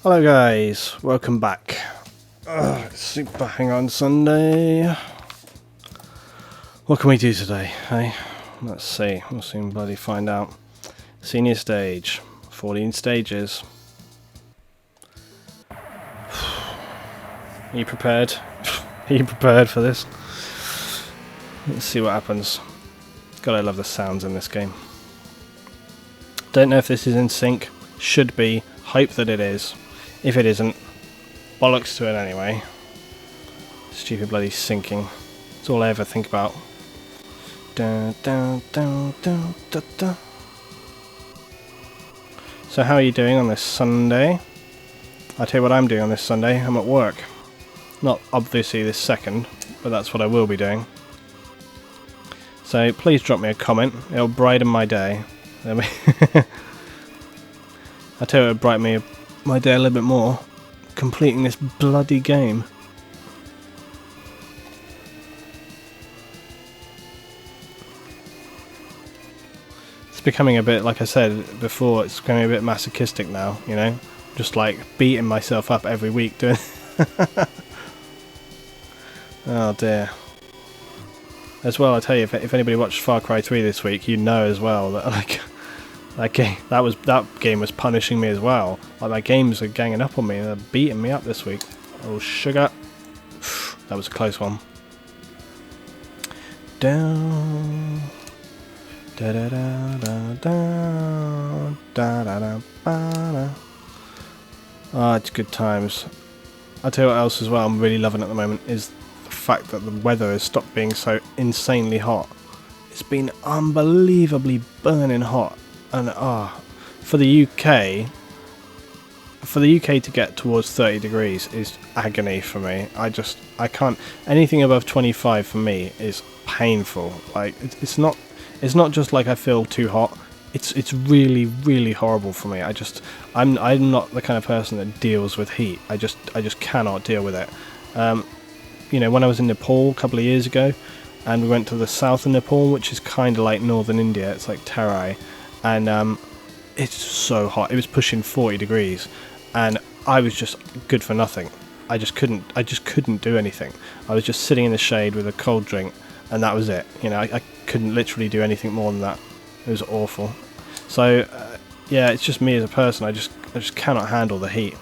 Hello guys, welcome back. Super Hang On Sunday. What can we do today, hey? Let's see, we'll soon bloody find out. Senior stage, 14 stages. Are you prepared? Are you prepared for this? Let's see what happens. God, I love the sounds in this game. Don't know if this is in sync. Should be. Hope that it is. If it isn't, bollocks to it anyway. Stupid bloody syncing. It's all I ever think about. Da, da, da, da, da, da. So how are you doing on this Sunday? I'll tell you what I'm doing on this Sunday. I'm at work. Not obviously this second, but that's what I will be doing. So please drop me a comment. It'll brighten my day. I tell you, it'll brighten my day a little bit more. Completing this bloody game. It's becoming a bit, like I said before, it's becoming a bit masochistic now, you know? Just like beating myself up every week doing... Oh dear. As well, I tell you, if anybody watched Far Cry 3 this week, you know as well that like that game was punishing me as well. Like my games are ganging up on me, they're beating me up this week. Oh sugar. That was a close one. Down. Da da da da da da da da da. Ah, it's good times. I'll tell you what else as well I'm really loving at the moment is the fact that the weather has stopped being so insanely hot. It's been unbelievably burning hot, and for the UK to get towards 30 degrees is agony for me. I can't. Anything above 25 for me is painful. Like it's not just like I feel too hot. It's really, really horrible for me. I'm not the kind of person that deals with heat. I just cannot deal with it. You know, when I was in Nepal a couple of years ago, and we went to the south of Nepal, which is kind of like northern India. It's like Terai, and it's so hot. It was pushing 40 degrees, and I was just good for nothing. I just couldn't do anything. I was just sitting in the shade with a cold drink, and that was it. You know, I couldn't literally do anything more than that. It was awful. So yeah, it's just me as a person. I just cannot handle the heat.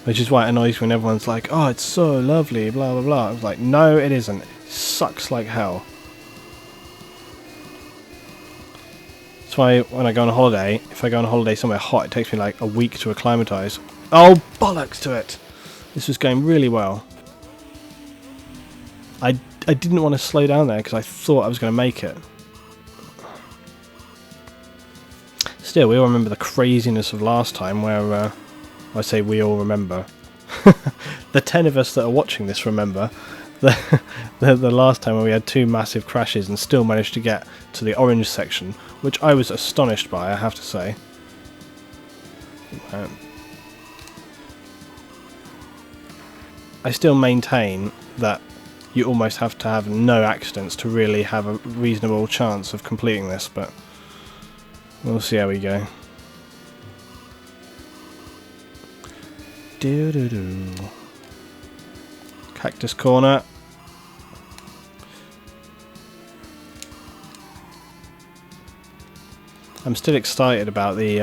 Which is why it annoys me when everyone's like, "Oh, it's so lovely," blah blah blah. I was like, "No, it isn't. It sucks like hell." That's why when I go on a holiday, if I go on a holiday somewhere hot, it takes me like a week to acclimatise. Oh, bollocks to it! This was going really well. I didn't want to slow down there because I thought I was going to make it. Still, we all remember the craziness of last time where, I say we all remember. The 10 of us that are watching this remember the last time when we had 2 massive crashes and still managed to get to the orange section, which I was astonished by, I have to say. I still maintain that you almost have to have no accidents to really have a reasonable chance of completing this, but we'll see how we go. Do. Cactus corner. I'm still excited about the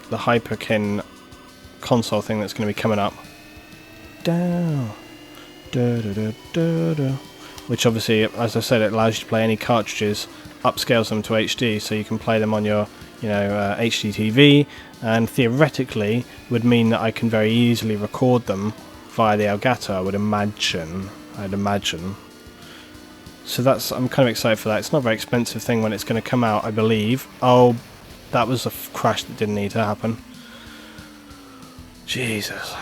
Hyperkin console thing that's going to be coming up. Down. Which obviously, as I said, it allows you to play any cartridges, upscales them to HD, so you can play them on your, HD TV, and theoretically would mean that I can very easily record them via the Elgato. I'd imagine. So I'm kind of excited for that. It's not a very expensive thing when it's going to come out, I believe. Oh, that was a crash that didn't need to happen. Jesus.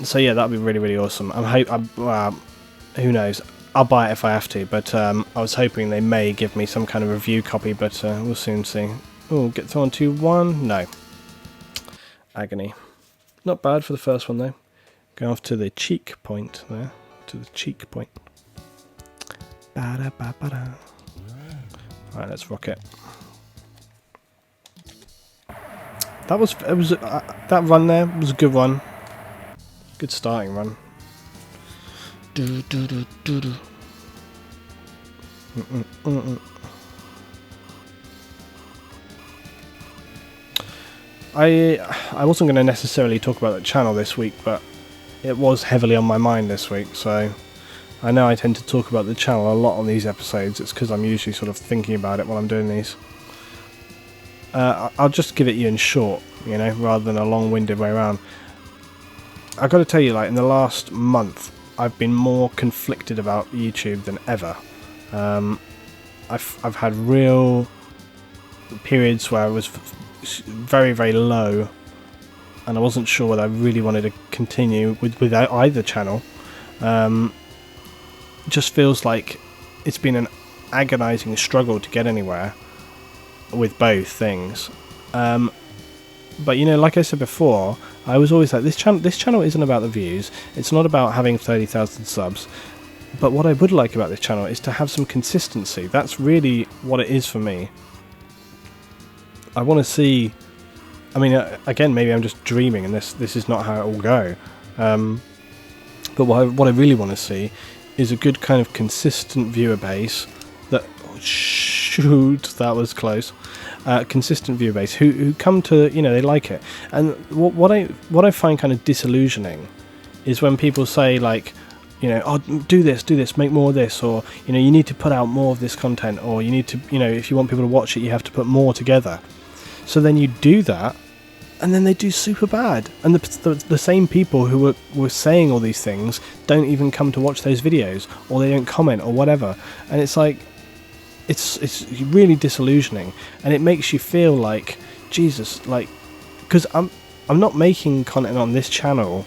So yeah, that'd be really, really awesome. Who knows? I'll buy it if I have to, but I was hoping they may give me some kind of review copy, but we'll soon see. Oh, get thrown 2-1? No. Agony. Not bad for the first one though. Going off to the cheek point there. To the cheek point. Alright, let's rock it. that run there was a good one. Good starting run. I wasn't going to necessarily talk about the channel this week, but it was heavily on my mind this week, so I know I tend to talk about the channel a lot on these episodes. It's because I'm usually sort of thinking about it while I'm doing these. I'll just give it you in short, you know, rather than a long-winded way around. I've got to tell you, like, in the last month, I've been more conflicted about YouTube than ever. I've had real periods where I was very, very low, and I wasn't sure whether I really wanted to continue with either channel. Just feels like it's been an agonising struggle to get anywhere with both things. But you know, like I said before, I was always like, this channel isn't about the views, it's not about having 30,000 subs, but what I would like about this channel is to have some consistency. That's really what it is for me. I want to see, I mean, again, maybe I'm just dreaming and this is not how it will go, but what I really want to see is a good kind of consistent viewer base that, oh, shoot, that was close. Consistent viewer base who come to, you know, they like it. And what I find kind of disillusioning is when people say, like, you know, oh, do this, make more of this, or, you know, you need to put out more of this content, or you need to, you know, if you want people to watch it, you have to put more together. So then you do that, and then they do super bad, and the same people who were saying all these things don't even come to watch those videos, or they don't comment, or whatever. And it's like, it's really disillusioning, and it makes you feel like, Jesus, like, because I'm not making content on this channel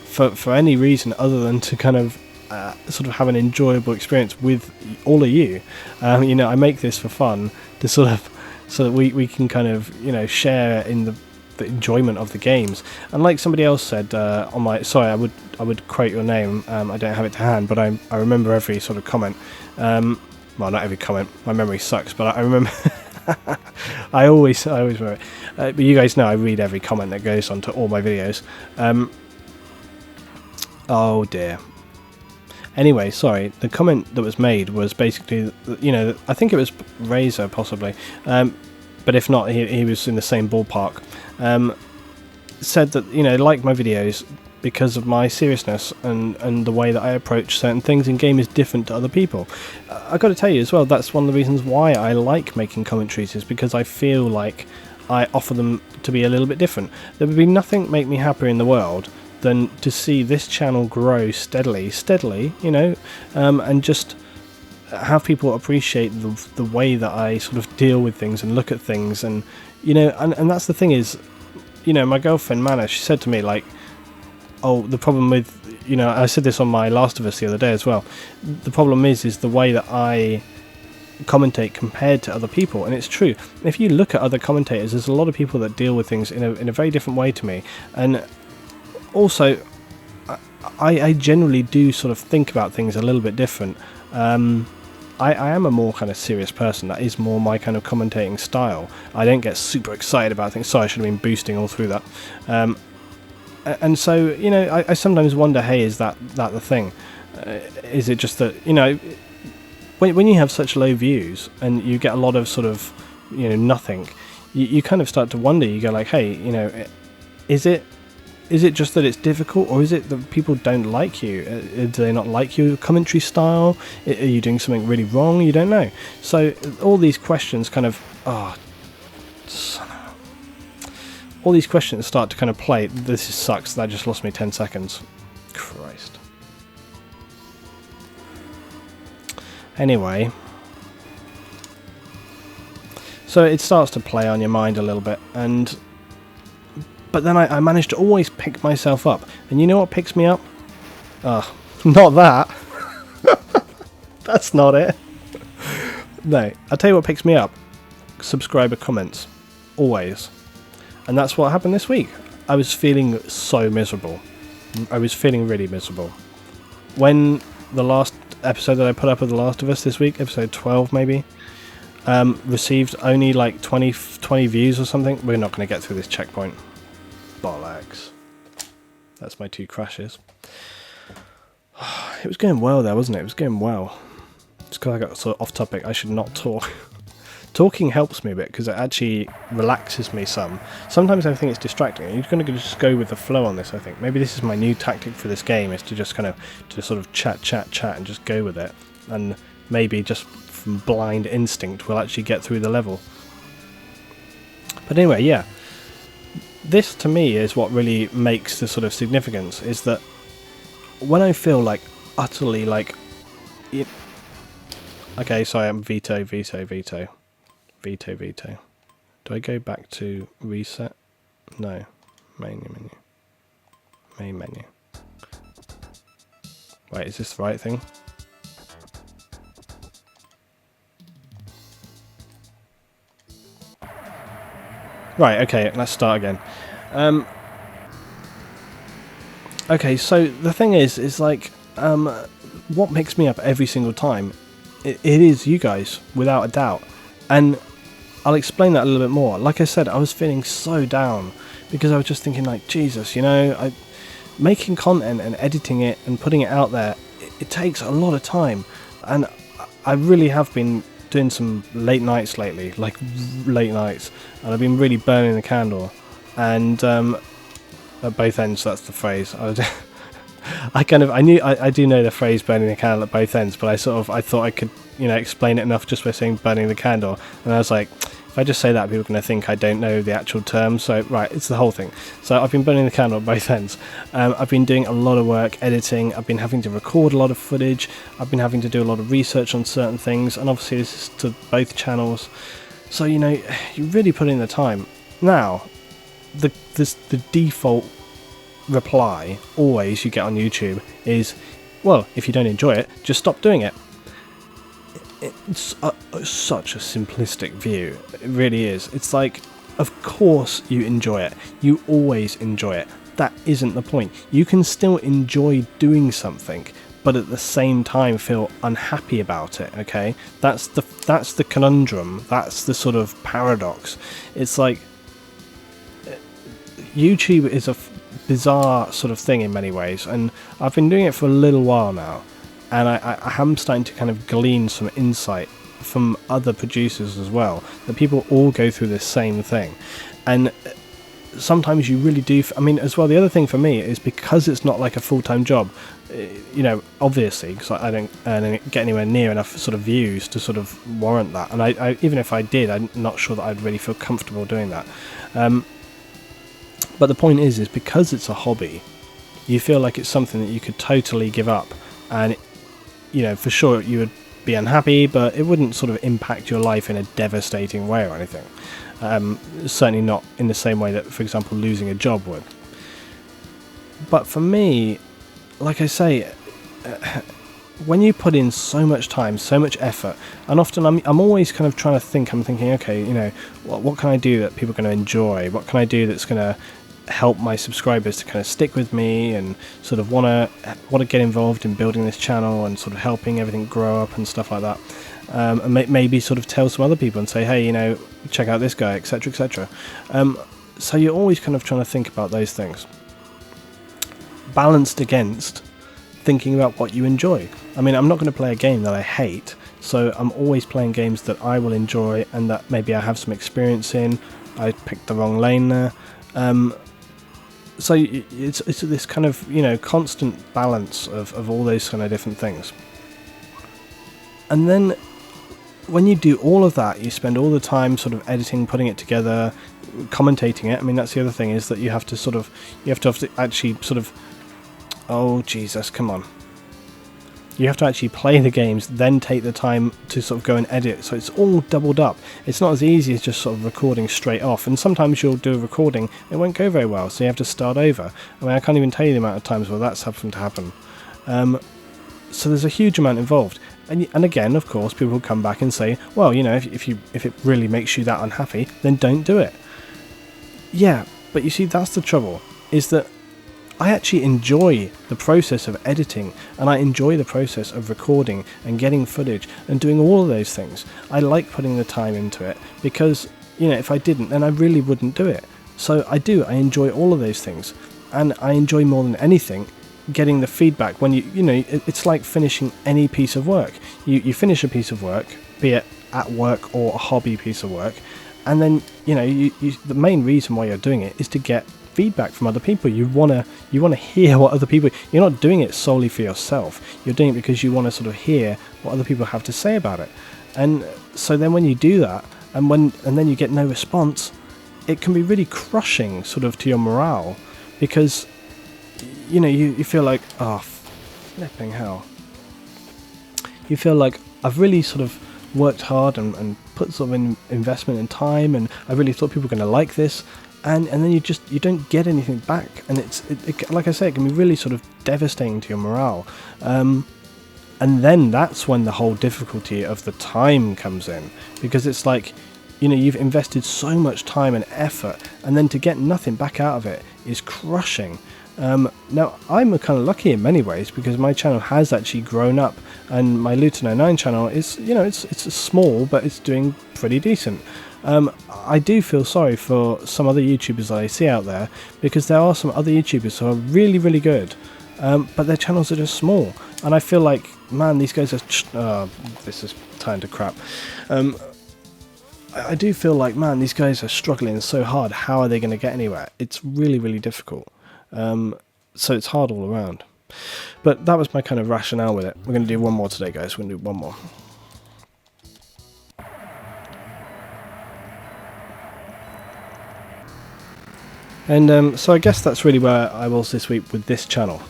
for any reason other than to kind of sort of have an enjoyable experience with all of you. You know, I make this for fun, to sort of, so that we can kind of, you know, share in the enjoyment of the games. And like somebody else said on my, sorry, I would quote your name, I don't have it to hand, but I remember every sort of comment. Well, not every comment, my memory sucks, but I remember I always remember it. But you guys know I read every comment that goes onto all my videos. Oh dear. Anyway, sorry, the comment that was made was basically, you know, I think it was Razor possibly, but if not, he was in the same ballpark. Said that, you know, like my videos because of my seriousness and the way that I approach certain things in game is different to other people. I've got to tell you as well, that's one of the reasons why I like making commentaries, is because I feel like I offer them to be a little bit different. There would be nothing make me happier in the world than to see this channel grow steadily, you know, and just have people appreciate the way that I sort of deal with things and look at things, and, you know, and that's the thing is, you know, my girlfriend Mana, she said to me, like, oh, the problem with, you know, I said this on my Last of Us the other day as well, the problem is the way that I commentate compared to other people. And it's true, if you look at other commentators, there's a lot of people that deal with things in a very different way to me. And also, I generally do sort of think about things a little bit different. I am a more kind of serious person. That is more my kind of commentating style. I don't get super excited about things. Sorry, I should have been boosting all through that. And so, you know, I sometimes wonder, hey, is that the thing? Is it just that, you know, when you have such low views and you get a lot of sort of, you know, nothing, you kind of start to wonder. You go like, hey, you know, is it just that it's difficult, or is it that people don't like you? Do they not like your commentary style? Are you doing something really wrong? You don't know. So all these questions kind of, all these questions start to kind of play. This sucks. That just lost me 10 seconds. Christ. Anyway. So it starts to play on your mind a little bit, but then I managed to always pick myself up. And you know what picks me up? Not that. That's not it. No, I'll tell you what picks me up. Subscriber comments. Always. And that's what happened this week. I was feeling so miserable. I was feeling really miserable. When the last episode that I put up of The Last of Us this week, episode 12 maybe, received only like 20 20 views or something. We're not going to get through this checkpoint. Bollocks. That's my 2 crashes. It was going well there, wasn't it? It was going well. Just because I got sort of off topic, I should not talk. Talking helps me a bit because it actually relaxes me some. Sometimes I think it's distracting. You're going to just go with the flow on this, I think. Maybe this is my new tactic for this game, is to just kind of sort of chat and just go with it. And maybe just from blind instinct we'll actually get through the level. But anyway, yeah. This to me is what really makes the sort of significance, is that when I feel like utterly like... Okay, so I am veto. Do I go back to reset? No. Main menu. Wait, is this the right thing? Right, okay, let's start again. Okay, so the thing is like, what picks me up every single time, it is you guys, without a doubt. And I'll explain that a little bit more. Like I said, I was feeling so down because I was just thinking like, Jesus, you know, making content and editing it and putting it out there, it takes a lot of time. And I really have been doing some late nights lately, like late nights, and I've been really burning the candle. And at both ends, that's the phrase. I do know the phrase burning the candle at both ends, but I thought I could, you know, explain it enough just by saying burning the candle, and I was like, if I just say that, people are going to think I don't know the actual term. So right, it's the whole thing. So I've been burning the candle at both ends. I've been doing a lot of work editing. I've been having to record a lot of footage. I've been having to do a lot of research on certain things, and obviously this is to both channels. So, you know, you really put in the time. Now, the default reply always you get on YouTube is, well, if you don't enjoy it, just stop doing it. It's such a simplistic view. It really is. It's like, of course you enjoy it. You always enjoy it. That isn't the point. You can still enjoy doing something, but at the same time feel unhappy about it. Okay, that's the conundrum. That's the sort of paradox. It's like YouTube is a bizarre sort of thing in many ways, and I've been doing it for a little while now. And I am starting to kind of glean some insight from other producers as well, that people all go through this same thing. And sometimes you really do... I mean, as well, the other thing for me is because it's not like a full-time job, you know, obviously, because I don't get anywhere near enough sort of views to sort of warrant that. And I even if I did, I'm not sure that I'd really feel comfortable doing that. But the point is because it's a hobby, you feel like it's something that you could totally give up. And you know, for sure you would be unhappy, but it wouldn't sort of impact your life in a devastating way or anything. Certainly not in the same way that, for example, losing a job would. But for me, like I say, when you put in so much time, so much effort, and often I'm always kind of trying to think, I'm thinking, okay, you know, what can I do that people are going to enjoy? What can I do that's going to help my subscribers to kind of stick with me and sort of want to get involved in building this channel and sort of helping everything grow up and stuff like that, and maybe sort of tell some other people and say, hey, you know, check out this guy, etc., etc. So you're always kind of trying to think about those things, balanced against thinking about what you enjoy. I mean, I'm not going to play a game that I hate, so I'm always playing games that I will enjoy and that maybe I have some experience in. I picked the wrong lane there. So it's this kind of, you know, constant balance of all those kind of different things. And then when you do all of that, you spend all the time sort of editing, putting it together, commentating it. I mean, that's the other thing, is that you have to actually sort of, oh Jesus, come on. You have to actually play the games, then take the time to sort of go and edit. So it's all doubled up. It's not as easy as just sort of recording straight off. And sometimes you'll do a recording, it won't go very well, so you have to start over. I mean, I can't even tell you the amount of times where that's happened to happen. So there's a huge amount involved. And again, of course, people will come back and say, well, you know, if it really makes you that unhappy, then don't do it. Yeah, but you see, that's the trouble, is that I actually enjoy the process of editing, and I enjoy the process of recording and getting footage and doing all of those things. I like putting the time into it because you know, if I didn't, then I really wouldn't do it. So I enjoy all of those things, and I enjoy more than anything getting the feedback when you know, it's like finishing any piece of work. You finish a piece of work, be it at work or a hobby piece of work, and then, you know, the main reason why you're doing it is to get feedback from other people. You wanna hear what other people. You're not doing it solely for yourself. You're doing it because you want to sort of hear what other people have to say about it. And so then when you do that, and then you get no response, it can be really crushing, sort of, to your morale, because, you know, you feel like, oh, flipping hell. You feel like I've really sort of worked hard and put sort of investment in time, and I really thought people were going to like this, and then you don't get anything back, and it like I say, it can be really sort of devastating to your morale. And then that's when the whole difficulty of the time comes in, because it's like, you know, you've invested so much time and effort, and then to get nothing back out of it is crushing. Now, I'm kind of lucky in many ways, because my channel has actually grown up, and my Luetingaming channel is, you know, it's small, but it's doing pretty decent. I do feel sorry for some other YouTubers that I see out there, because there are some other YouTubers who are really, really good, but their channels are just small, and I feel like, man, these guys are... this is turned to crap. I do feel like, man, these guys are struggling so hard. How are they going to get anywhere? It's really, really difficult. So it's hard all around. But that was my kind of rationale with it. We're going to do one more today, guys. We're going to do one more. And so I guess that's really where I was this week with this channel.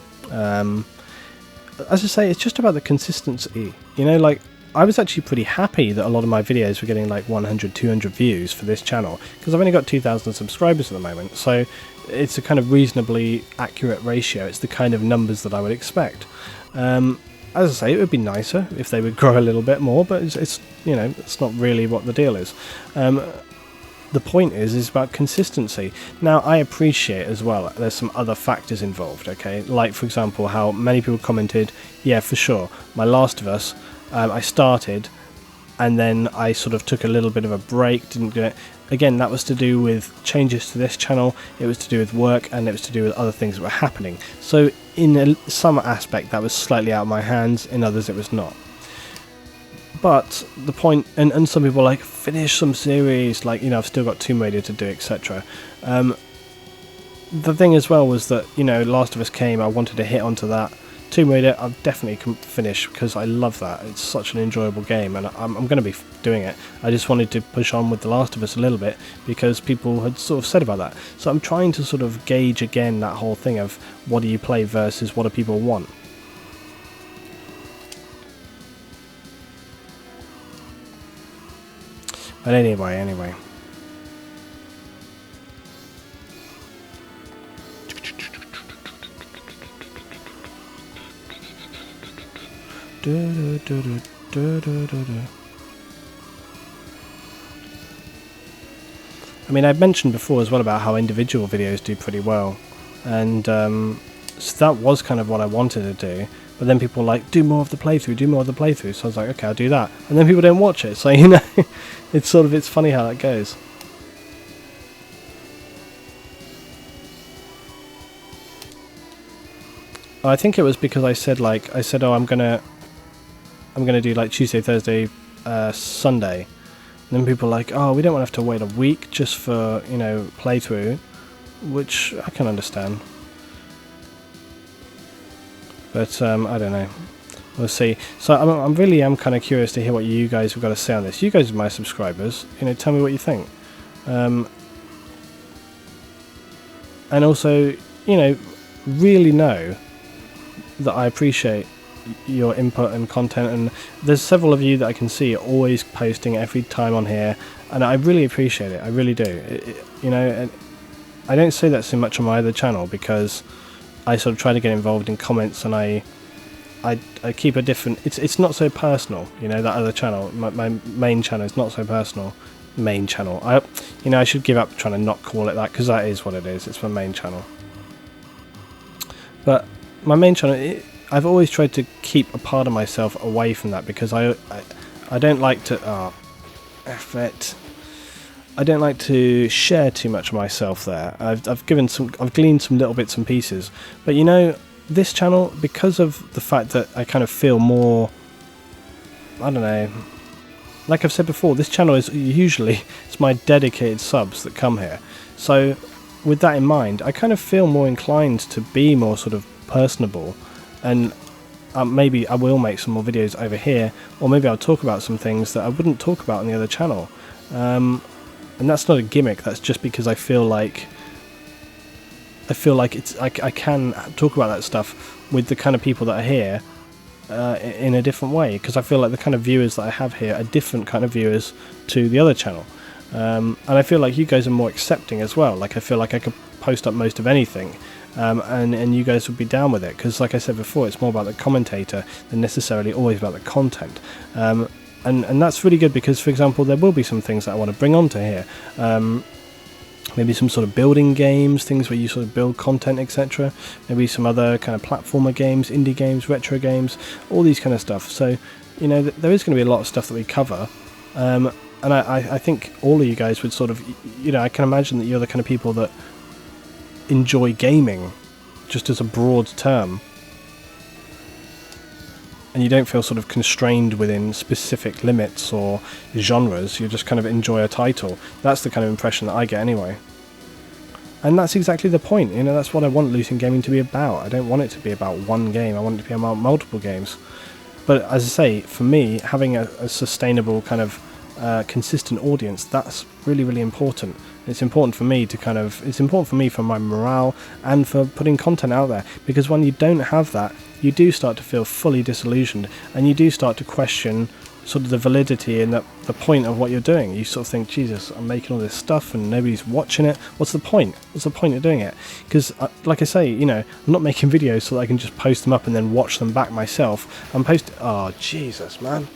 As I say, it's just about the consistency. You know, like, I was actually pretty happy that a lot of my videos were getting like 100, 200 views for this channel, because I've only got 2,000 subscribers at the moment, so it's a kind of reasonably accurate ratio. It's the kind of numbers that I would expect. As I say, it would be nicer if they would grow a little bit more, but it's you know, it's not really what the deal is. The point is about consistency. Now, I appreciate as well there's some other factors involved, okay? Like, for example, how many people commented, yeah, for sure, my Last of Us, I started, and then I sort of took a little bit of a break, didn't do it. Again, that was to do with changes to this channel, it was to do with work, and it was to do with other things that were happening. So in some aspect that was slightly out of my hands, in others it was not. But the point, and some people are like, finish some series, like, you know, I've still got Tomb Raider to do, etc. The thing as well was that, you know, Last of Us came, I wanted to hit onto that. Tomb Raider, I've definitely finish, because I love that. It's such an enjoyable game, and I'm going to be doing it. I just wanted to push on with The Last of Us a little bit, because people had sort of said about that. So I'm trying to sort of gauge again that whole thing of what do you play versus what do people want. But anyway. I mean, I've mentioned before as well about how individual videos do pretty well, and so that was kind of what I wanted to do. But then people were like, do more of the playthrough, so I was like, okay, I'll do that. And then people don't watch it, so, you know, it's funny how that goes. I think it was because I said, oh, I'm gonna do like Tuesday, Thursday, Sunday. And then people are like, oh, we don't want to have to wait a week just for, you know, playthrough, which I can understand. But I don't know. We'll see. So I'm really kind of curious to hear what you guys have got to say on this. You guys are my subscribers. You know, tell me what you think. And also, you know, really know that I appreciate your input and content. And there's several of you that I can see always posting every time on here, and I really appreciate it. I really do. You know, and I don't say that so much on my other channel, because I sort of try to get involved in comments, and I keep a different... It's not so personal, you know, that other channel. My main channel is not so personal. Main channel. You know, I should give up trying to not call it that, because that is what it is. It's my main channel. But my main channel, I've always tried to keep a part of myself away from that, because I don't like to... Oh, F it. I don't like to share too much of myself there. I've gleaned some little bits and pieces, but you know, this channel, because of the fact that I kind of feel more, I don't know, like I've said before, this channel is usually, it's my dedicated subs that come here. So with that in mind, I kind of feel more inclined to be more sort of personable, and maybe I will make some more videos over here, or maybe I'll talk about some things that I wouldn't talk about on the other channel. And that's not a gimmick, that's just because I feel like it's I can talk about that stuff with the kind of people that are here in a different way, because I feel like the kind of viewers that I have here are different kind of viewers to the other channel, and I feel like you guys are more accepting as well. Like I feel like I could post up most of anything, and you guys would be down with it, because like I said before, it's more about the commentator than necessarily always about the content. And that's really good, because, for example, there will be some things that I want to bring onto here. Maybe some sort of building games, things where you sort of build content, etc. Maybe some other kind of platformer games, indie games, retro games, all these kind of stuff. So, you know, there is going to be a lot of stuff that we cover. And I think all of you guys would sort of, you know, I can imagine that you're the kind of people that enjoy gaming, just as a broad term. And you don't feel sort of constrained within specific limits or genres, you just kind of enjoy a title. That's the kind of impression that I get anyway. And that's exactly the point, you know, that's what I want Luetingaming to be about. I don't want it to be about one game, I want it to be about multiple games. But as I say, for me, having a sustainable kind of consistent audience, that's really, really important. It's important for me to kind of, it's important for me for my morale and for putting content out there, because when you don't have that, you do start to feel fully disillusioned, and you do start to question sort of the validity and the point of what you're doing. You sort of think, Jesus, I'm making all this stuff and nobody's watching it. What's the point? What's the point of doing it? Because, like I say, you know, I'm not making videos so that I can just post them up and then watch them back myself. I'm posting... Oh, Jesus, man.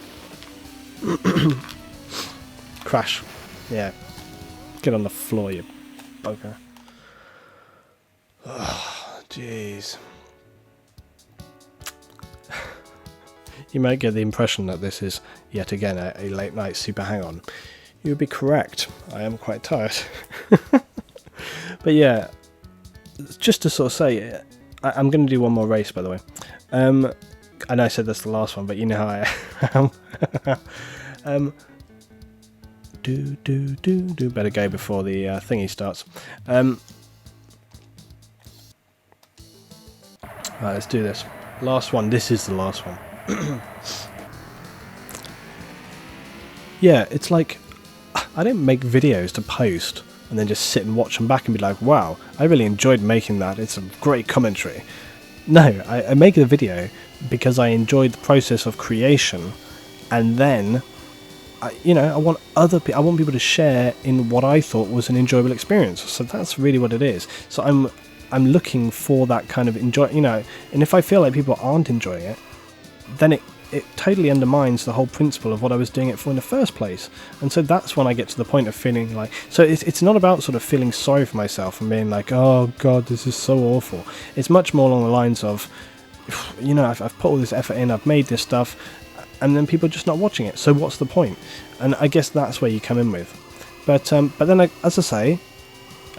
Crash. Yeah. Get on the floor, you bugger. Oh, jeez. You might get the impression that this is, yet again, a late night super hang-on. You would be correct. I am quite tired. But yeah, just to sort of say, I'm going to do one more race, by the way. I know I said that's the last one, but you know how I am. Better go before the thingy starts. Right, let's do this. Last one. This is the last one. Yeah, it's like, I don't make videos to post and then just sit and watch them back and be like, wow, I really enjoyed making that, it's a great commentary. No, I make the video because I enjoyed the process of creation, and then you know, I want people to share in what I thought was an enjoyable experience. So that's really what it is. So I'm looking for that kind of enjoy, you know, and if I feel like people aren't enjoying it, then it totally undermines the whole principle of what I was doing it for in the first place. And so that's when I get to the point of feeling like, so it's not about sort of feeling sorry for myself and being like, oh god, this is so awful. It's much more along the lines of, you know, I've put all this effort in, I've made this stuff, and then people are just not watching it, so what's the point? And I guess that's where you come in with. But then, as I say,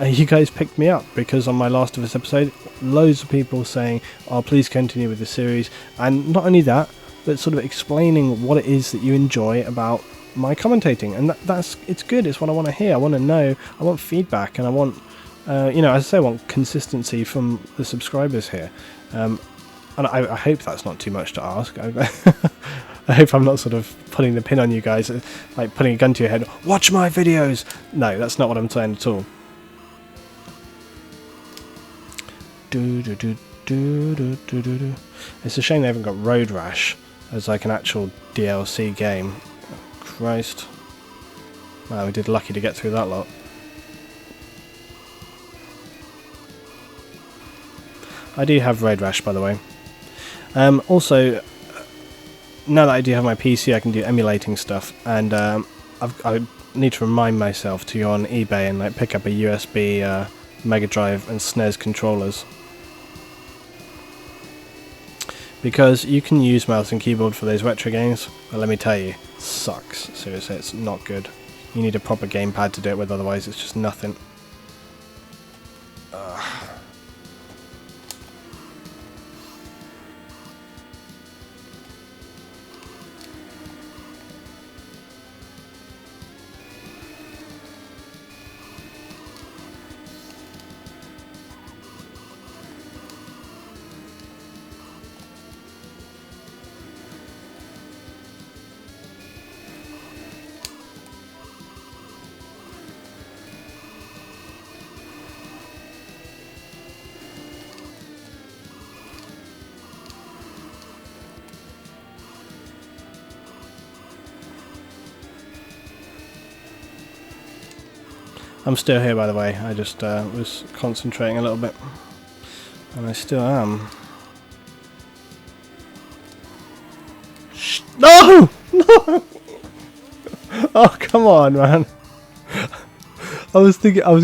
you guys picked me up, because on my Last of Us episode, loads of people saying, oh, please continue with the series, and not only that, but sort of explaining what it is that you enjoy about my commentating, and it's good, it's what I want to hear, I want to know, I want feedback, and I want, you know, as I say, I want consistency from the subscribers here, and I hope that's not too much to ask. I hope I'm not sort of putting the pin on you guys, like putting a gun to your head, watch my videos! No, that's not what I'm saying at all. It's a shame they haven't got Road Rash as like an actual DLC game. Oh, Christ. Man, we did lucky to get through that lot. I do have Road Rash, by the way. Also, now that I do have my PC, I can do emulating stuff, and I need to remind myself to go on eBay and like pick up a USB Mega Drive and SNES controllers, because you can use mouse and keyboard for those retro games, but let me tell you, it sucks. Seriously, it's not good. You need a proper gamepad to do it with, otherwise it's just nothing. I'm still here, by the way. I just was concentrating a little bit. And I still am. Shh. No! No! Oh, come on, man. I was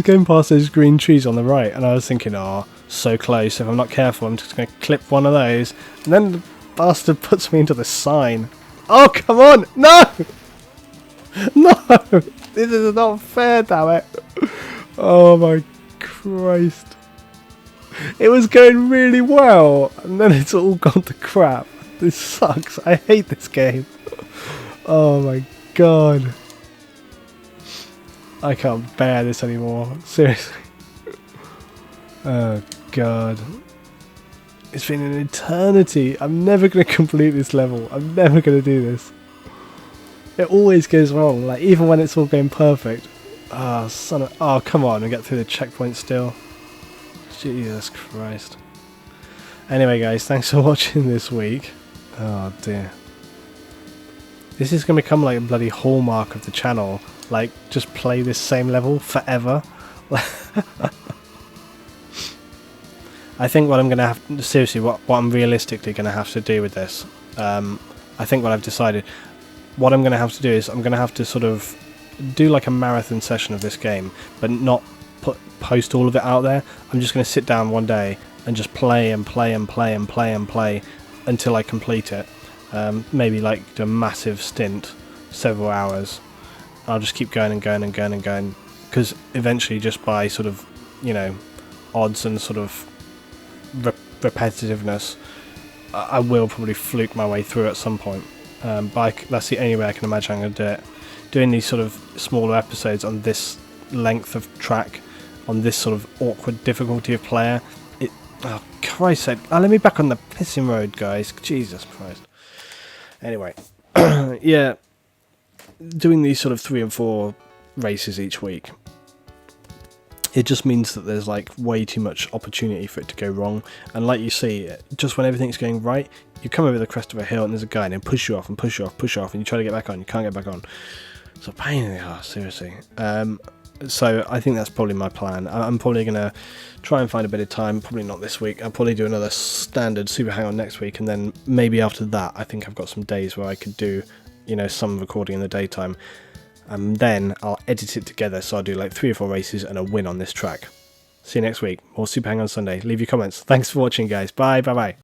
going past those green trees on the right, and I was thinking, oh, so close. If I'm not careful, I'm just going to clip one of those. And then the bastard puts me into the sign. Oh, come on! No! No! This is not fair, damn it. Oh my Christ. It was going really well, and then it's all gone to crap. This sucks. I hate this game. Oh my god. I can't bear this anymore. Seriously. Oh god. It's been an eternity. I'm never going to complete this level. I'm never going to do this. It always goes wrong, like even when it's all going perfect. Oh, son of... Oh, come on, we get through the checkpoint still. Jesus Christ. Anyway, guys, thanks for watching this week. Oh, dear. This is going to become like a bloody hallmark of the channel. Like, just play this same level forever. I think what I'm going to have... Seriously, what I'm realistically going to have to do with this... I think what I've decided... What I'm going to have to do is I'm going to have to sort of do like a marathon session of this game, but not post all of it out there. I'm just going to sit down one day and just play and play and play and play and play until I complete it. Maybe like do a massive stint, several hours. I'll just keep going and going and going and going, because eventually, just by sort of, you know, odds and sort of repetitiveness, I will probably fluke my way through at some point. But that's the only way I can imagine I'm going to do it. Doing these sort of smaller episodes on this length of track, on this sort of awkward difficulty of player, it... Oh, Christ sake. Let me back on the pissing road, guys. Jesus Christ. Anyway. Yeah. Doing these sort of 3 and 4 races each week, it just means that there's like way too much opportunity for it to go wrong. And like you see, just when everything's going right, you come over the crest of a hill and there's a guy and he'll push you off and push you off, push you off, and you try to get back on, you can't get back on. It's a pain in the arse, seriously. So I think that's probably my plan. I'm probably going to try and find a bit of time, probably not this week. I'll probably do another standard Super Hang-On next week, and then maybe after that I think I've got some days where I could do, you know, some recording in the daytime. And then I'll edit it together, so I'll do like 3 or 4 races and a win on this track. See you next week. More Super Hang On Sunday. Leave your comments. Thanks for watching, guys. Bye, bye, bye.